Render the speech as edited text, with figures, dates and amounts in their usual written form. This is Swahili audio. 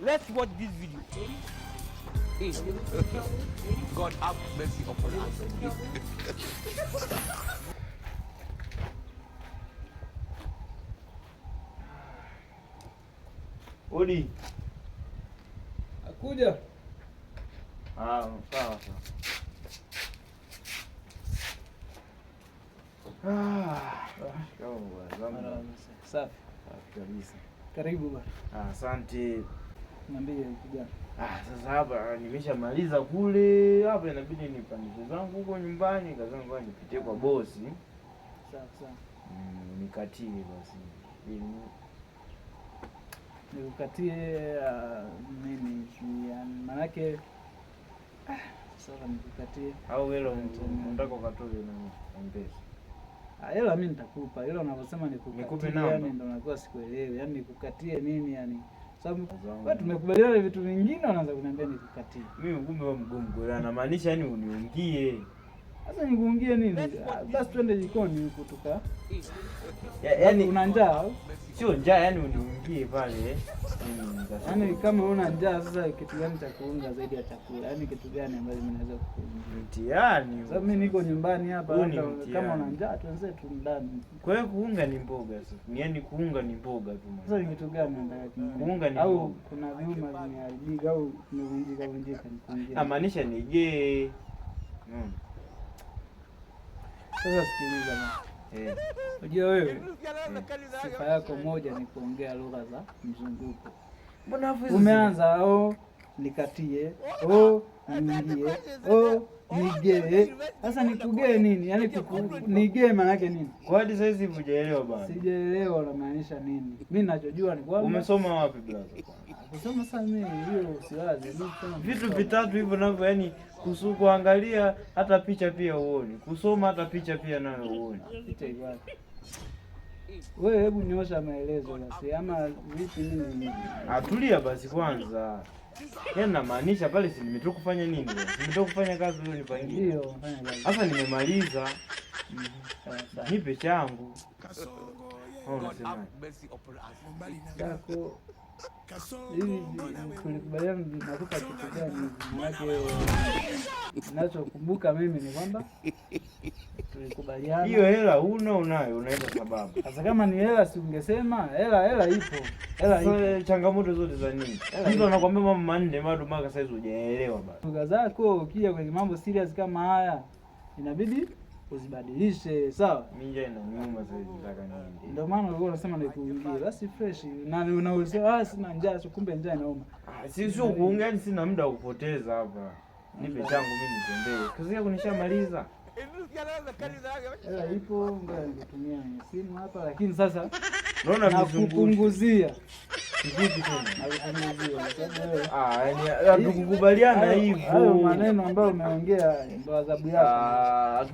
Let's watch this video. God have mercy upon us. Odi. Akuja. Sawa sawa. Safi Kabisa. karibu bwana. Asante. Niambie kijana. Sasa hapa nimeshamaliza kule, hapa inabidi nipandishe zangu huko nyumbani, kazangu nipitie kwa bosi. Sawa. Nikatie basi. Nikukatie nini? Manake sasa nikukatie au wewe unataka ukatoe na mpesa? Hela mimi nitakupa. Hela unavyosema nikupe nikukatie, yani ndio nakuwa sikuelewi. Yaani nikukatie nini yani? Sababu wewe tumekubaliana vitu vingine unaanza kuniambia nikukatie. Mimi kumbe wewe mgongo anamaanisha yani uniungie. Sasa nikuungie nini? Basi twende jikoni huko tuka. Yaani una njaa? Sio njaa, yani uniungie pale. Yaani kama una njaa sasa kitu gani cha kuunga zaidi ya chakula? Yaani kitu gani ambacho mimi naweza kukuungia? Mtihani. Sasa mimi niko nyumbani hapa, kama una njaa tuanze tu ndani. Kwa hiyo kuunga ni mboga sasa. Yaani kuunga ni mboga tu. Sasa ni kitu gani nataka kuunga ni au kuna vyuma vimeharibika au vimevunjika nikuungia? Maanisha ni je. Sasa sikiliza bwana. Unajua wewe sifa yako moja ni kuongea lugha za mzunguko. Mbona umeanza nikatie, niingie, nigee. Sasa nikugee nini? Yaani nigee maana yake nini? Kwa hadi sasa hivi hujaelewa bana. Sijaelewa unamaanisha nini. Mimi ninachojua ni kwamba umesoma wapi brother? Kusoma sana mimi hiyo usiwaze. Vitu vitatu hivyo navyo, yani kuangalia hata picha pia uone. Kusoma hata picha pia nayo uone. Picha hiyo. Wewe hebu nyosha maelezo basi ama vipi mimi? Tulia basi kwanza. Yaani namaanisha pale si nimetoka kufanya nini? Nimetoka kufanya kazi wewe nipangie. Ndio, fanya kazi. Sasa nimemaliza. Nipe changu. Unasema Dako hivi tulikubaliana nakupa kitu gani? Maana ninachokumbuka mimi ni kwamba tulikubaliana hiyo hela unayo unaenda sababu. Sasa kama ni hela si ungesema hela ipo. Sasa changamoto zote za nini? Mtu anakuambia mambo manne bado mpaka sasa hujaelewa bado. Lugha zako ukija kwenye mambo serious kama haya inabidi uzibadilishe, sawa? Mimi njaa inaniuma sasa hivi nataka niende. Ndio maana ulikuwa unasema nikuungie. Basi fresh. Na unaulizia sina njaa, kumbe njaa inauma. Sio kuunga, yani sina muda wa kupoteza hapa. Nipe changu mimi nitembee. Kazi yangu nishamaliza. Hela ipo, ngoja nikutumia simu hapa, lakini sasa naona nakupunguzia. Vipi tena? Yani hatukukubaliana hivyo. Hayo maneno ambayo umeongea ndio adhabu yako.